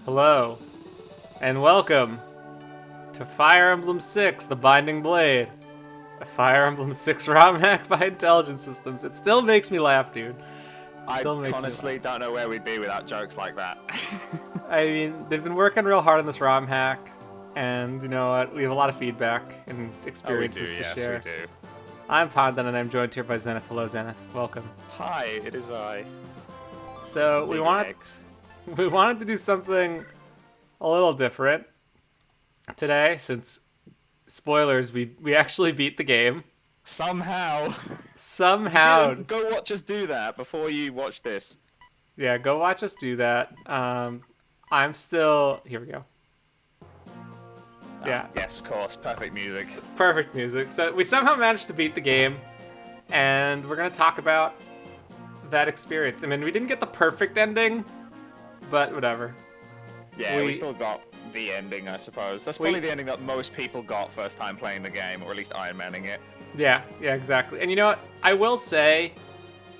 Hello, and welcome to Fire Emblem 6, The Binding Blade. A Fire Emblem 6 ROM hack by Intelligent Systems. It still makes me laugh, dude. I honestly don't know where we'd be without jokes like that. I mean, they've been working real hard on this ROM hack, and you know what? We have a lot of feedback and experiences to share. Yes, we do. I'm Pandan, and I'm joined here by Xenith. Hello, Xenith. Welcome. Hi, it is I. So we wanted to do something a little different today, since spoilers, we actually beat the game. Somehow. Go watch us do that before you watch this. Yeah, go watch us do that. I'm still... Here we go. Yeah. Yes, of course. Perfect music. Perfect music. So we somehow managed to beat the game, and we're going to talk about that experience. I mean, we didn't get the perfect ending, but whatever. Yeah, we still got the ending, I suppose. That's probably the ending that most people got first time playing the game, or at least Iron Manning it. Yeah, exactly. And you know what? I will say,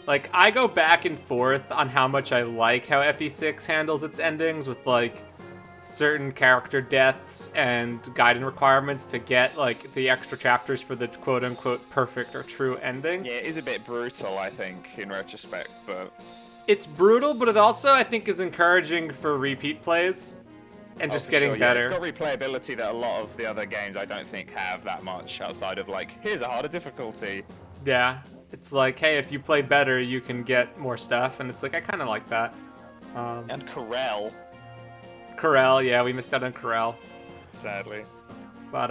like, I go back and forth on how much I like how FE6 handles its endings with, like, certain character deaths and guiding requirements to get, like, the extra chapters for the quote-unquote perfect or true ending. Yeah, it is a bit brutal, I think, in retrospect, but... It's brutal, but it also, I think, is encouraging for repeat plays and just getting better. Yeah, it's got replayability that a lot of the other games I don't think have that much outside of, like, here's a harder difficulty. Yeah, it's like, hey, if you play better, you can get more stuff, and it's like, I kind of like that. And Corel. Corel, yeah, we missed out on Corel. Sadly. But,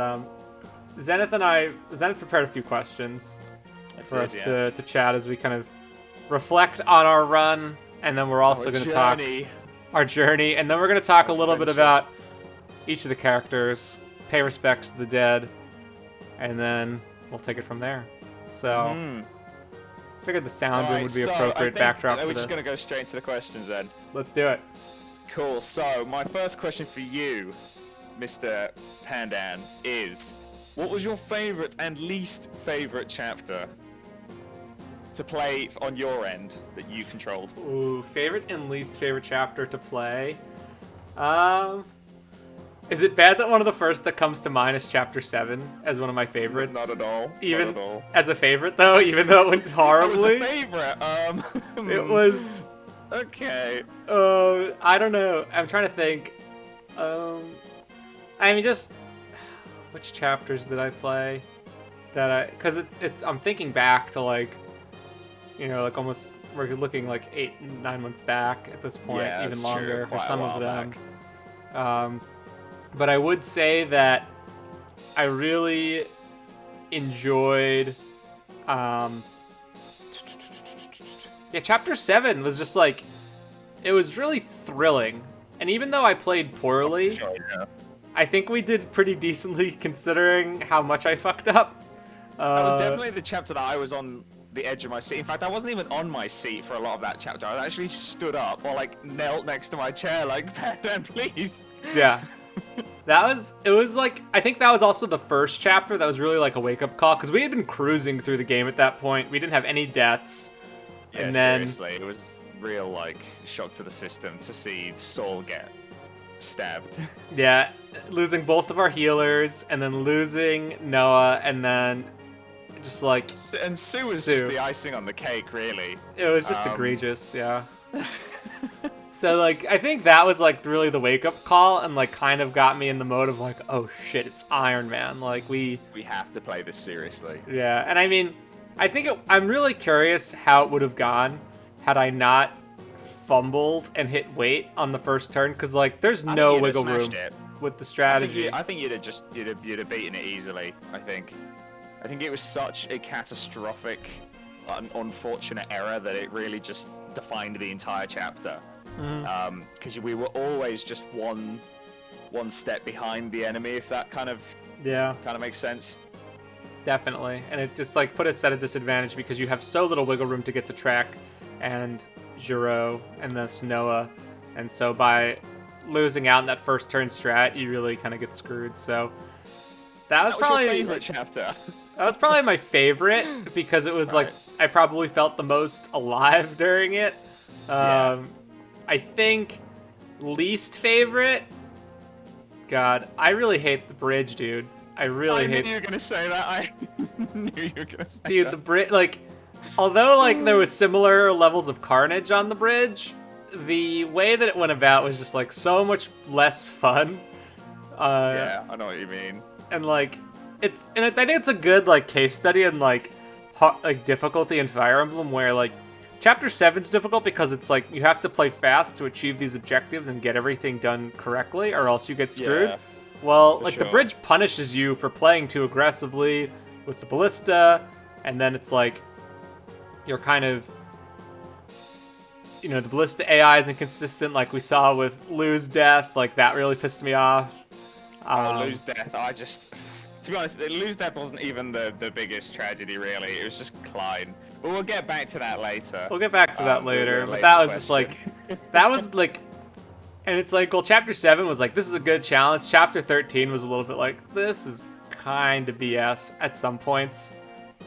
Xenith prepared a few questions for us to chat as we kind of reflect on our run, and then we're also going to talk our journey, and then we're going to talk a little bit about each of the characters, pay respects to the dead, and then we'll take it from there. So, I figured the sound room would be appropriate backdrop for this. We're just going to go straight into the questions then. Let's do it. Cool. So, my first question for you, Mr. Pandan, is, what was your favorite and least favorite chapter to play on your end that you controlled? Ooh, favorite and least favorite chapter to play. Is it bad that one of the first that comes to mind is Chapter 7 as one of my favorites? Not at all. Even not at all. As a favorite, though, even though it went horribly. It was a favorite. It was... Okay. I don't know. I'm trying to think. I mean, just... Which chapters did I play? Because I'm thinking back to, like... You know, like almost, we're looking like 8-9 months back at this point, yeah, even longer for some of them. Back. But I would say that I really enjoyed, yeah, Chapter 7 was just like, it was really thrilling. And even though I played poorly, I think we did pretty decently considering how much I fucked up. That was definitely the chapter that I was on the edge of my seat. In fact, I wasn't even on my seat for a lot of that chapter. I actually stood up or like knelt next to my chair like, Pandan, please. Yeah. It was like, I think that was also the first chapter that was really like a wake-up call, because we had been cruising through the game at that point. We didn't have any deaths. Yeah, and then, seriously, it was real like shock to the system to see Saul get stabbed. Yeah, losing both of our healers, and then losing Noah, and then just like... And Sue was just the icing on the cake, really. It was just egregious, yeah. So, like, I think that was, like, really the wake-up call, and, like, kind of got me in the mode of, like, oh, shit, it's Iron Man. Like, we have to play this seriously. Yeah, and I mean, I think I'm really curious how it would have gone had I not fumbled and hit wait on the first turn, because, like, there's no wiggle room with the strategy. I think you'd have beaten it easily, I think. I think it was such a catastrophic, unfortunate error that it really just defined the entire chapter. Because we were always just one step behind the enemy, if that kind of makes sense. Definitely, and it just like put us at a disadvantage because you have so little wiggle room to get to track and Giro and thus Noah, and so by losing out in that first turn strat, you really kind of get screwed. So that was probably your favorite chapter. That was probably my favorite because it was like I probably felt the most alive during it. I think least favorite? God, I really hate the bridge, dude. I really hate... knew you were gonna say that. I knew you were gonna say Dude, that. the bridge, like, although, like, there was similar levels of carnage on the bridge, the way that it went about was just, like, so much less fun. Yeah, I know what you mean. And, like, I think it's a good, like, case study in, like, difficulty in Fire Emblem, where, like, Chapter 7's difficult because it's, like, you have to play fast to achieve these objectives and get everything done correctly, or else you get screwed. Yeah, well, like, sure. the bridge punishes you for playing too aggressively with the ballista, and then it's, like, you're kind of... You know, the ballista AI is inconsistent, like we saw with Lou's death. Like, that really pissed me off. Lou's death, I just... To be honest, Lou's death wasn't even the biggest tragedy, really. It was just Klein. But we'll get back to that later. We'll get back to that later. But that was just, like... That was, like... And it's like, well, Chapter 7 was like, this is a good challenge. Chapter 13 was a little bit like, this is kind of BS at some points.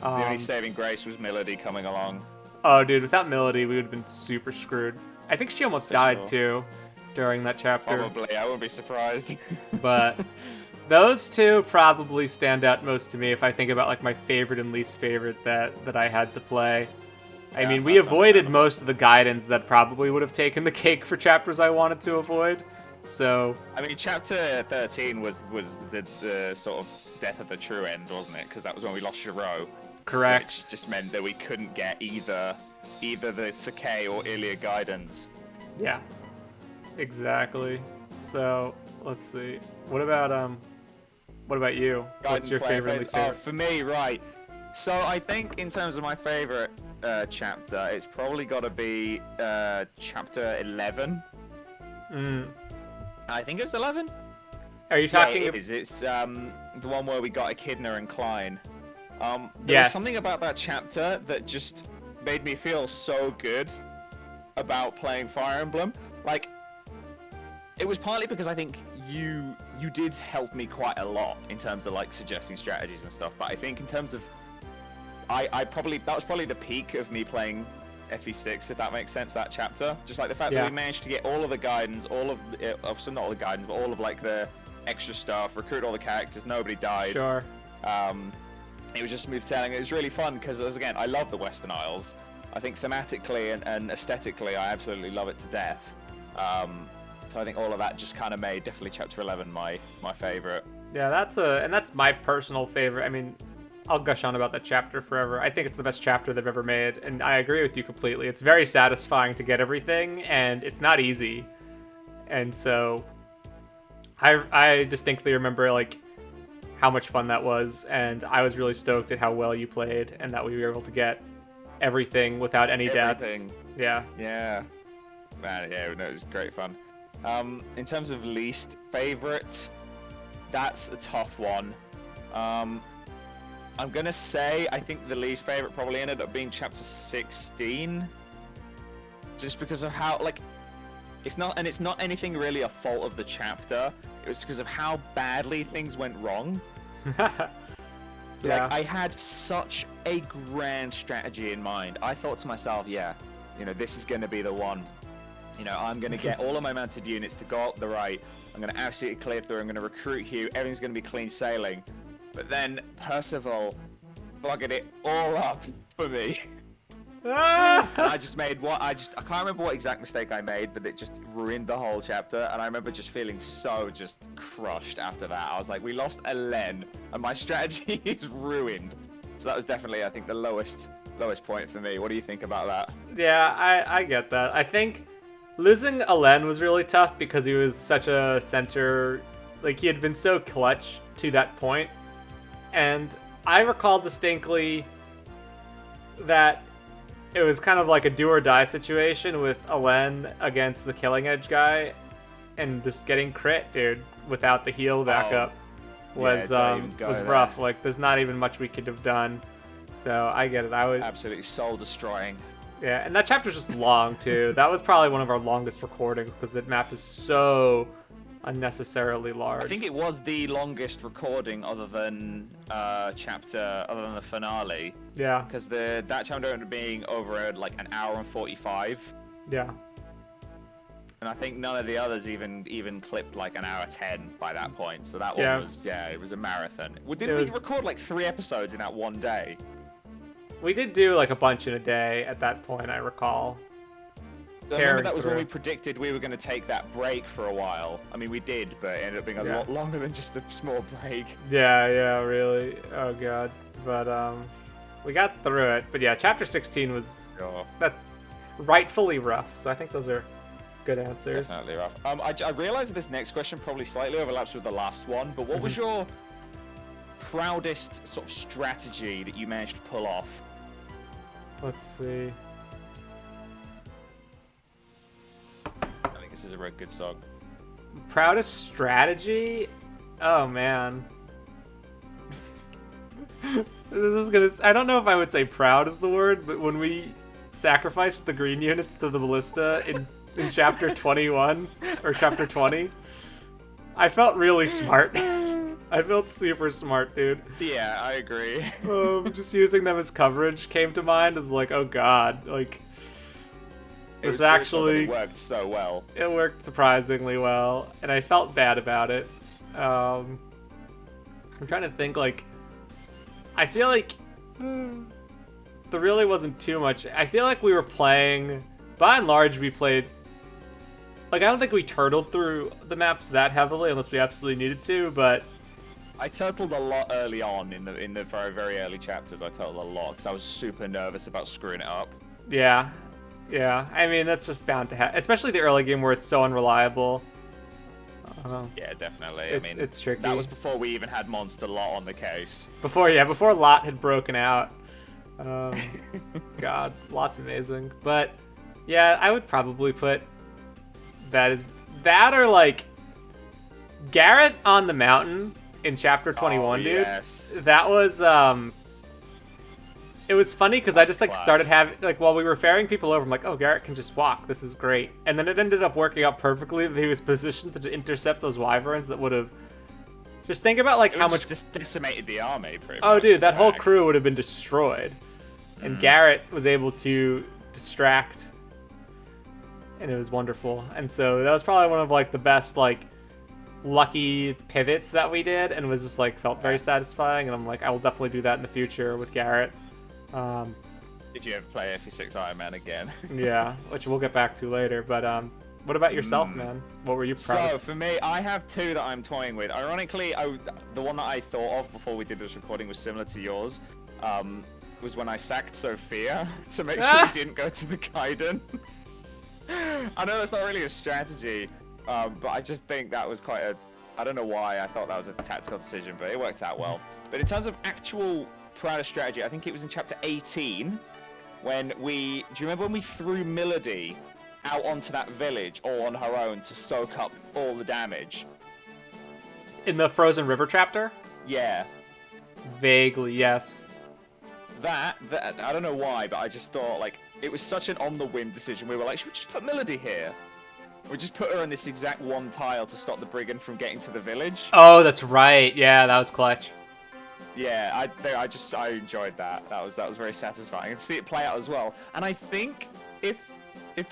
The only saving grace was Melody coming along. Oh, dude, without Melody, we would have been super screwed. I think she almost died, too, during that chapter. Probably, I wouldn't be surprised. But those two probably stand out most to me if I think about, like, my favorite and least favorite that I had to play. I mean, we avoided most of the guidance that probably would have taken the cake for chapters I wanted to avoid. So... I mean, Chapter 13 was the sort of death of the true end, wasn't it? Because that was when we lost Shiro. Correct. Which just meant that we couldn't get either the Sakai or Ilya guidance. Yeah, exactly. So let's see. What about you? What's your favorite and least favorite? For me, right. So I think in terms of my favorite chapter, it's probably got to be chapter 11. I think it's 11. Are you talking? Yeah, it is. It's the one where we got Echidna and Klein. There was something about that chapter that just made me feel so good about playing Fire Emblem. Like, it was partly because I think you did help me quite a lot in terms of, like, suggesting strategies and stuff, but I think in terms of that was probably the peak of me playing FE6, if that makes sense, that chapter. Just like the fact that we managed to get all of the guidance, obviously not all the guidance, but all of, like, the extra stuff, recruit all the characters, nobody died. Sure. It was just smooth sailing. It was really fun because, again, I love the Western Isles. I think thematically and aesthetically, I absolutely love it to death. So I think all of that just kind of made definitely Chapter 11 my favorite. Yeah, that's my personal favorite. I mean, I'll gush on about that chapter forever. I think it's the best chapter they've ever made, and I agree with you completely. It's very satisfying to get everything, and it's not easy. And so, I distinctly remember, like, how much fun that was, and I was really stoked at how well you played and that we were able to get everything without any deaths. Yeah. Yeah. Man, yeah, no, it was great fun. In terms of least favorite, that's a tough one. I'm gonna say I think the least favorite probably ended up being chapter 16, just because of how, like, it's not anything really a fault of the chapter. It was because of how badly things went wrong. Like, I had such a grand strategy in mind. I thought to myself, yeah, you know, this is going to be the one. You know, I'm going to get all of my mounted units to go up the right. I'm going to absolutely clear through. I'm going to recruit Hugh. Everything's going to be clean sailing. But then Percival bugged it all up for me. I just made I can't remember what exact mistake I made, but it just ruined the whole chapter. And I remember just feeling so just crushed after that. I was like, we lost Elen, and my strategy is ruined. So that was definitely, I think, the lowest point for me. What do you think about that? Yeah, I get that. I think losing Elen was really tough because he was such a center, like, he had been so clutch to that point. And I recall distinctly that it was kind of like a do or die situation with Elen against the Killing Edge guy, and just getting crit, dude, without the heal backup was rough. Like, there's not even much we could have done. So I get it. I was absolutely soul destroying. Yeah, and that chapter's just long too. That was probably one of our longest recordings because that map is so unnecessarily large. I think it was the longest recording other than the finale. Yeah. Because that chapter ended up being over like an hour and 45. Yeah. And I think none of the others even clipped like an hour 10 by that point. So that Yeah. one was, it was a marathon. Well, didn't we record like 3 episodes in that one day? We did do like a bunch in a day at that point, I recall. I remember that was when we predicted we were going to take that break for a while. I mean, we did, but it ended up being a lot longer than just a small break. Yeah, really. Oh, God. But, we got through it. But yeah, Chapter 16 was that rightfully rough. So I think those are good answers. Definitely rough. I realize this next question probably slightly overlaps with the last one, but what was your proudest sort of strategy that you managed to pull off? Let's see. I think this is a real good song. Proudest strategy? Oh, man. I don't know if I would say proud is the word, but when we sacrificed the green units to the ballista in chapter 21 or chapter 20, I felt really smart. I felt super smart, dude. Yeah, I agree. Just using them as coverage came to mind as like, oh god, like this actually it worked so well. It worked surprisingly well, and I felt bad about it. I'm trying to think, like, I feel like there really wasn't too much. I feel like we were playing, by and large, we played. Like, I don't think we turtled through the maps that heavily unless we absolutely needed to, but I turtled a lot early on in the very, very early chapters. I turtled a lot because I was super nervous about screwing it up. Yeah. I mean, that's just bound to happen, especially the early game where it's so unreliable. Yeah, definitely. It's tricky. That was before we even had Monster Lot on the case. Before Lot had broken out. God, Lot's amazing. But yeah, I would probably put that or like Garrett on the mountain in chapter 21, dude. Yes. That was it was funny because I just like started having, like, while we were ferrying people over, I'm like, oh, Garrett can just walk, this is great. And then it ended up working out perfectly that he was positioned to intercept those wyverns that would have just think about like how much just decimated the army pretty much. Oh dude, that whole crew would have been destroyed. And Garrett was able to distract, and it was wonderful. And so that was probably one of like the best like lucky pivots that we did, and was just like felt very satisfying. And I'm like, I will definitely do that in the future with Garrett. Did you ever play FE6 Iron Man again? Yeah, which we'll get back to later. But what about yourself, man? What were you proud of? So for me, I have 2 that I'm toying with. Ironically, the one that I thought of before we did this recording was similar to yours. Was when I sacked Sophia to make sure we didn't go to the Gaiden. I know that's not really a strategy, but I just think that was quite I don't know why I thought that was a tactical decision, but it worked out well. But in terms of actual proudest strategy, I think it was in chapter 18 when do you remember when we threw Melody out onto that village all on her own to soak up all the damage? In the Frozen River chapter? Yeah. Vaguely, yes. That I don't know why, but I just thought, like, it was such an on-the-whim decision. We were like, should we just put Melody here? We just put her on this exact one tile to stop the brigand from getting to the village. Oh, that's right. Yeah, that was clutch. Yeah, I enjoyed that. That was very satisfying, and see it play out as well. And I think if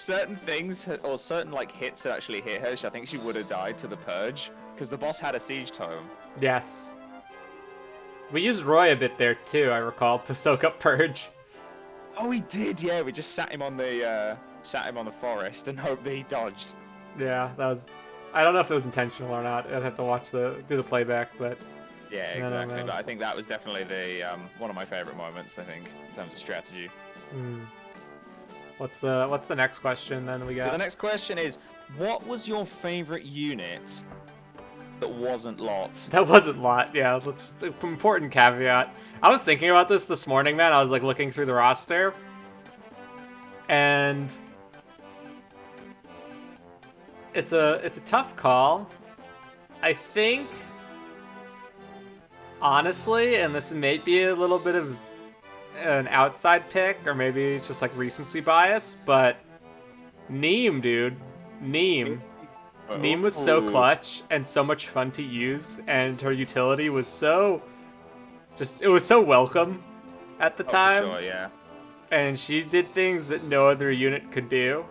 certain things or certain like hits had actually hit her, I think she would have died to the purge because the boss had a siege tome. Yes. We used Roy a bit there too, I recall, to soak up purge. Oh, he did. Yeah, we just sat him on the forest and hoped that he dodged. Yeah, that was. I don't know if it was intentional or not. I'd have to do the playback, but. Yeah, exactly. But I think that was definitely the one of my favorite moments. I think in terms of strategy. What's the next question then we got? So the next question is, what was your favorite unit that wasn't Lot? That wasn't Lot. Yeah, that's an important caveat. I was thinking about this morning, man. I was like looking through the roster, and it's a tough call. I think, honestly, and this may be a little bit of an outside pick, or maybe it's just like recency bias, but Neem, dude. Neem was so clutch and so much fun to use, and her utility was so welcome at the time. For sure, yeah. And she did things that no other unit could do.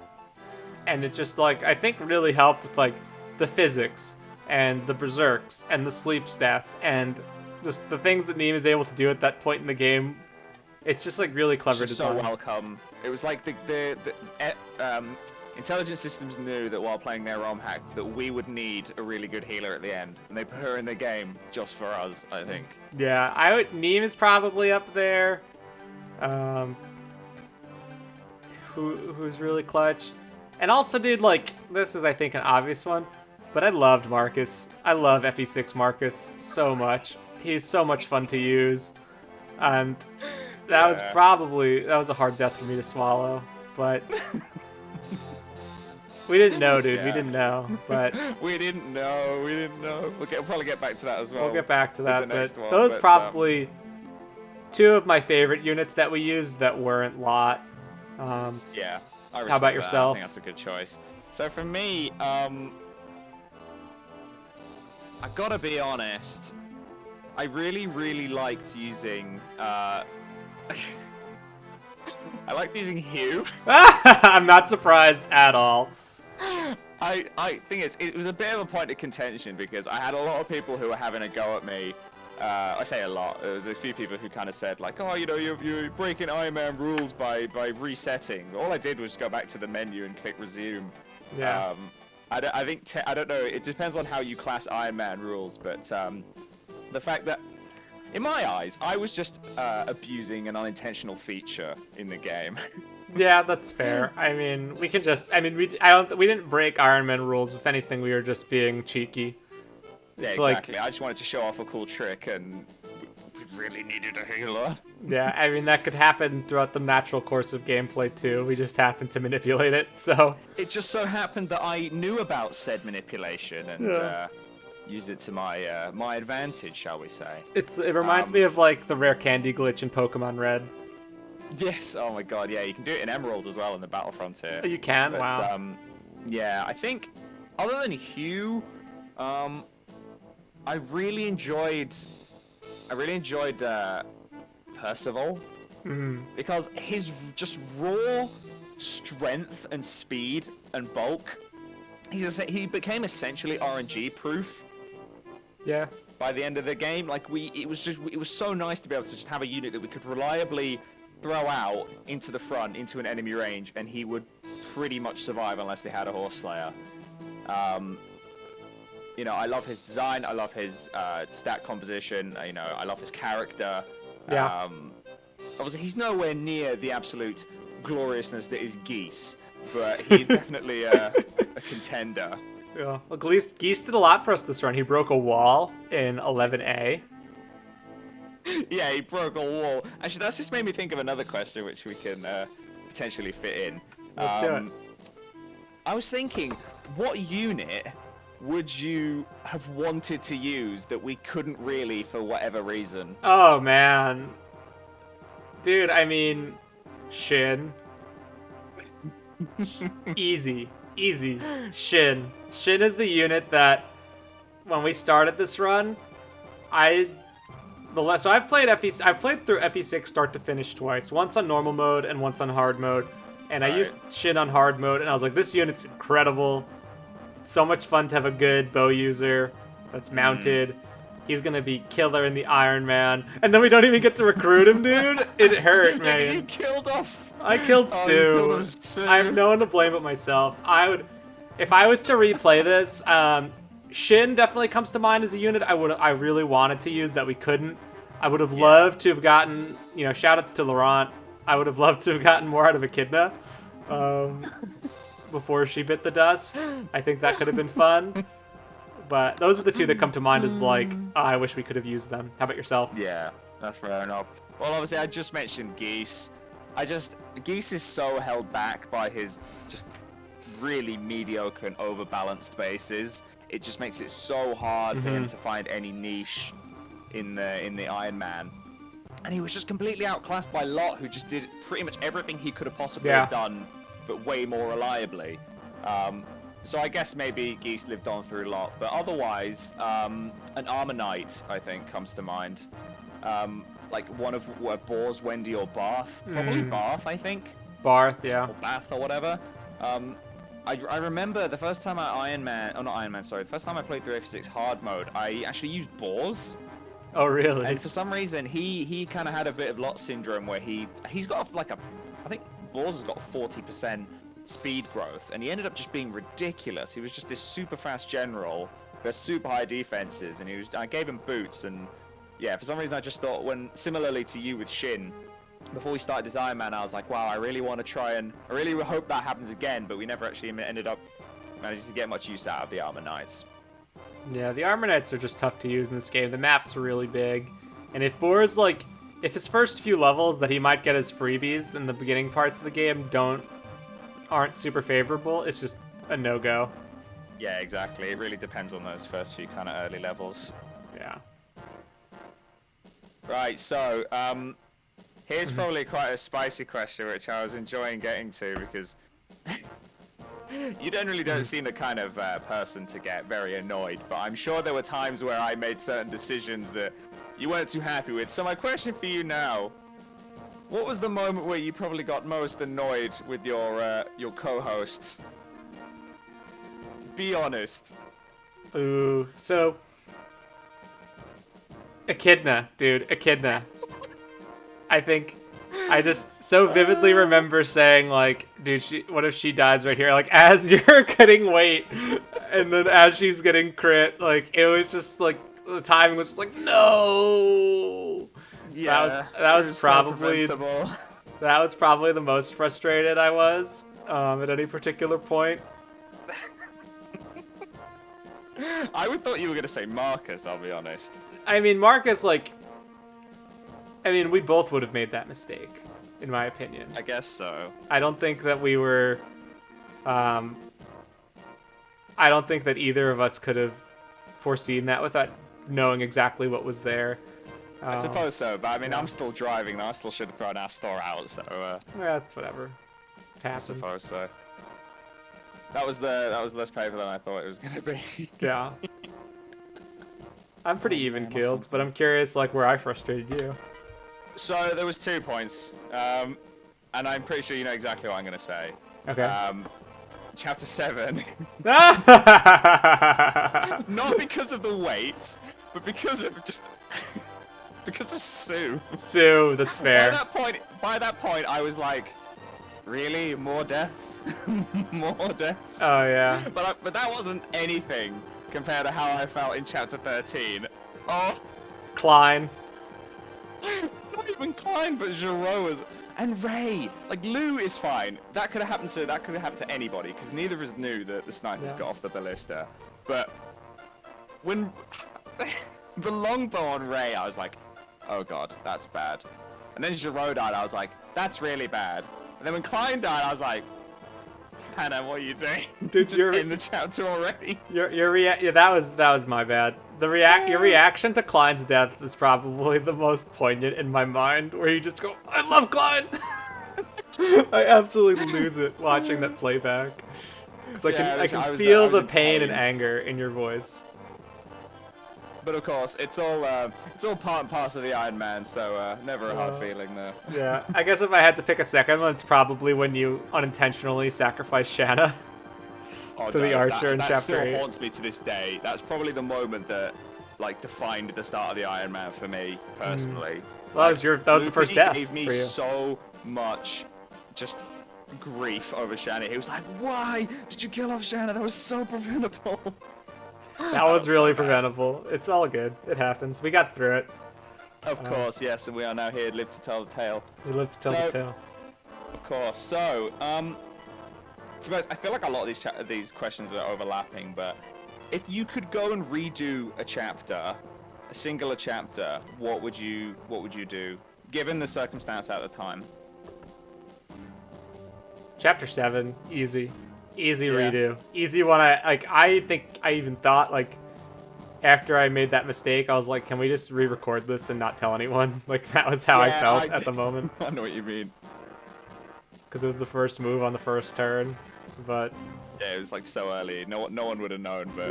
and it just, like, I think really helped with, like, the physics and the berserks and the sleep staff and just the things that Neem is able to do at that point in the game. It's just, like, really clever design. So welcome. It was like the intelligence systems knew that while playing their ROM hack that we would need a really good healer at the end, and they put her in the game just for us, I think. Yeah, Neem is probably up there. Who's really clutch. And also, dude, like, this is, I think, an obvious one, but I loved Marcus. I love FE6 Marcus so much. He's so much fun to use. And that was a hard death for me to swallow, but we didn't know, dude. Yeah. We didn't know, but we didn't know. We'll probably get back to that as well. We'll get back to that, but one, those probably two of my favorite units that we used that weren't Lot. Yeah. How about yourself? I think that's a good choice. So for me, I gotta be honest. I really liked using. I liked using Hugh. I'm not surprised at all. I think it was a bit of a point of contention because I had a lot of people who were having a go at me. I say a lot. There was a few people who kind of said like, oh, you know, you're breaking Iron Man rules by resetting. All I did was go back to the menu and click resume. Yeah. I don't know. It depends on how you class Iron Man rules, but the fact that, in my eyes, I was just abusing an unintentional feature in the game. Yeah, that's fair. I mean, we didn't break Iron Man rules. If anything, we were just being cheeky. Yeah, It's exactly. like- I just wanted to show off a cool trick, and we really needed a healer. Yeah, I mean, that could happen throughout the natural course of gameplay, too. We just happened to manipulate it, so... It just so happened that I knew about said manipulation and used it to my my advantage, shall we say. It reminds me of, like, the rare candy glitch in Pokemon Red. Yes, oh my god, yeah, you can do it in Emerald as well in the Battlefront here. Oh, you can? But, Wow. yeah, I think, other than Hugh, I really enjoyed Percival, because his just raw strength and speed and bulk, he became essentially RNG proof Yeah. by the end of the game. Like it was so nice to be able to just have a unit that we could reliably throw out into the front, into an enemy range, and he would pretty much survive unless they had a Horse Slayer. You know, I love his design, I love his stat composition, you know, I love his character. Yeah. Obviously, he's nowhere near the absolute gloriousness that is Geese, but he's definitely a contender. Yeah. Well, Geese did a lot for us this run. He broke a wall in 11A. Yeah, he broke a wall. Actually, that's just made me think of another question which we can potentially fit in. Let's do it. I was thinking, what unit would you have wanted to use that we couldn't really for whatever reason? Oh, man. Dude, I mean, Shin. Easy. Shin. Shin is the unit that, when we started this run, I've played through FE6 start to finish twice. Once on normal mode and once on hard mode. And I used Shin on hard mode, and I was like, this unit's incredible. It's so much fun to have a good bow user that's mounted. He's gonna be killer in the Iron Man. And then we don't even get to recruit him, dude. It hurt, man. You killed off. I killed Sue. You killed Sue. I have no one to blame but myself. If I was to replay this, Shin definitely comes to mind as a unit I really wanted to use that we couldn't. I would have loved to have gotten, you know, shoutouts to Laurent. I would have loved to have gotten more out of Echidna before she bit the dust. I think that could have been fun. But those are the two that come to mind as like, I wish we could have used them. How about yourself? Yeah, that's fair enough. Well, obviously, I just mentioned Geese. Geese is so held back by his just really mediocre and overbalanced bases. It just makes it so hard for him to find any niche in the Iron Man. And he was just completely outclassed by Lot, who just did pretty much everything he could have possibly have done, but way more reliably. So I guess maybe Geese lived on through Lot, but otherwise, an Armor Knight, I think, comes to mind. Like one of Boars, Wendy, or Barth. Probably Barth, I think. Barth, yeah. Or Bath, or whatever. I remember the first time the first time I played 386 hard mode, I actually used Boars. Oh, really? And for some reason, he kind of had a bit of lot syndrome where he's got like I think Boars has got 40% speed growth, and he ended up just being ridiculous. He was just this super fast general with super high defenses, and I gave him boots, and yeah, for some reason I just thought, when similarly to you with Shin, before we started this Iron Man, I was like, wow, I really want to try and I really hope that happens again, but we never actually ended up managing to get much use out of the Armor Knights. Yeah, the Armor Knights are just tough to use in this game. The map's really big, and if Boar's like, if his first few levels that he might get as freebies in the beginning parts of the game aren't super favorable, it's just a no-go. Yeah, exactly. It really depends on those first few kind of early levels. Yeah. Right, so here's probably quite a spicy question, which I was enjoying getting to, because you generally don't seem the kind of person to get very annoyed, but I'm sure there were times where I made certain decisions that you weren't too happy with. So my question for you now, what was the moment where you probably got most annoyed with your co-host? Be honest. Ooh, so Echidna, dude, Echidna. I think I just so vividly remember saying, like, dude, what if she dies right here? Like, as you're cutting weight, and then as she's getting crit, like, it was just like the timing was just like, no. Yeah, that was probably so that was probably the most frustrated I was at any particular point. I would thought you were gonna say Marcus, I'll be honest. I mean, Marcus, like, we both would have made that mistake, in my opinion. I guess so. I don't think that we were, I don't think that either of us could have foreseen that without knowing exactly what was there. I suppose so, but I mean, yeah. I'm still driving, and I still should have thrown our store out, so... yeah, it's whatever. I suppose so. That was less painful than I thought it was going to be. Yeah. I'm pretty even keeled, but I'm curious, like, where I frustrated you. So there was 2 points, and I'm pretty sure you know exactly what I'm going to say. Okay. Chapter 7. Not because of the weight, but because of just... because of Sue. Sue, that's fair. By that point, I was like, really? More deaths? More deaths? Oh, yeah. But that wasn't anything compared to how I felt in Chapter 13. Oh. Klein. Not even Klein, but Giro was... And Ray! Like, Lou is fine. That could have happened to anybody, because neither of us knew that the snipers got off the ballista. But when the longbow on Ray, I was like, oh god, that's bad. And then Giro died, I was like, that's really bad. And then when Klein died, I was like, Hannah, what are you doing? Dude, you're in the chapter already. Yeah, that was my bad. Your reaction to Klein's death is probably the most poignant in my mind, where you just go, I love Klein! I absolutely lose it watching that playback. Because I can feel the pain and anger in your voice. But of course, it's all part and parcel of the Iron Man, so never a hard feeling there. Yeah, I guess if I had to pick a second one, it's probably when you unintentionally sacrifice Shanna to the Archer in Chapter 8. That still haunts me to this day. That's probably the moment that, like, defined the start of the Iron Man for me personally. Well, that was the first death. Gave me so much just grief over Shanna. He was like, "Why did you kill off Shanna? That was so preventable." That was really preventable. It's all good. It happens. We got through it. Of course, yes, and we are now here to live to tell the tale. We live to tell the tale. Of course. So, to be honest, I feel like a lot of these questions are overlapping, but if you could go and redo a chapter, a singular chapter, what would you do, given the circumstance at the time? Chapter 7, easy. Easy redo. Easy one. I think I even thought, like, after I made that mistake, I was like, can we just re-record this and not tell anyone? Like, that was how I felt at the moment. I know what you mean. Because it was the first move on the first turn, but... Yeah, it was, like, so early. No one would have known, but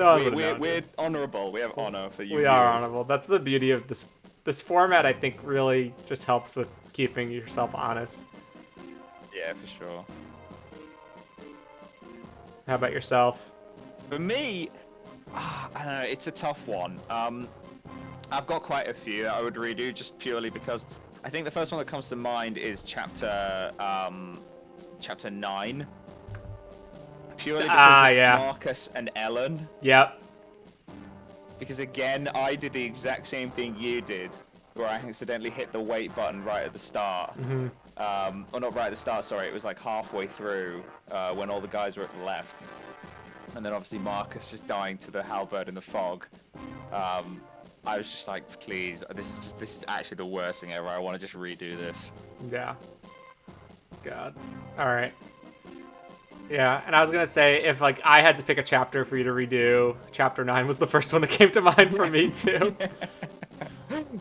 we're honorable. We have honor for you. We are honorable. That's the beauty of this format, I think, really just helps with keeping yourself honest. Yeah, for sure. How about yourself? For me, I don't know, it's a tough one. I've got quite a few that I would redo just purely because I think the first one that comes to mind is chapter 9. Purely because of yeah. Marcus and Ellen. Yep. Because again, I did the exact same thing you did, where I accidentally hit the wait button right at the start. Or not right at the start, sorry, it was like halfway through when all the guys were at the left. And then obviously Marcus just dying to the halberd in the fog. I was just like, please, this is actually the worst thing ever. I want to just redo this. Yeah. God. All right. Yeah, and I was gonna say if like I had to pick a chapter for you to redo, chapter 9 was the first one that came to mind for me too.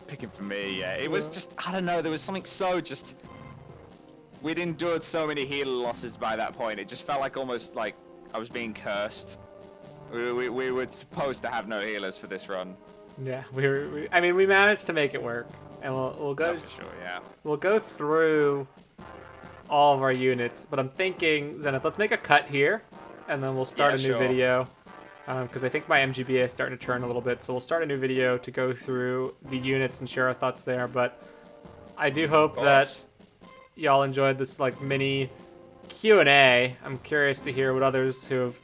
Picking for me, yeah. It was just, I don't know, there was something so just... We'd endured so many healer losses by that point. It just felt like almost like I was being cursed. We were supposed to have no healers for this run. Yeah, I mean, we managed to make it work, and we'll go. Oh, for sure, yeah. We'll go through all of our units, but I'm thinking, Xenith, let's make a cut here, and then we'll start a new video. Because I think my MGBA is starting to turn a little bit, so we'll start a new video to go through the units and share our thoughts there. But I do hope that y'all enjoyed this like mini Q&A. I'm curious to hear what others who have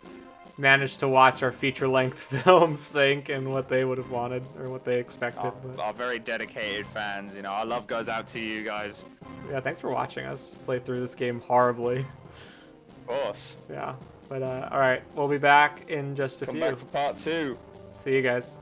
managed to watch our feature-length films think and what they would have wanted or what they expected. Our very dedicated fans, you know, our love goes out to you guys. Yeah, thanks for watching us play through this game horribly. Of course. Yeah, but all right, we'll be back in just a few. Come back for part 2. See you guys.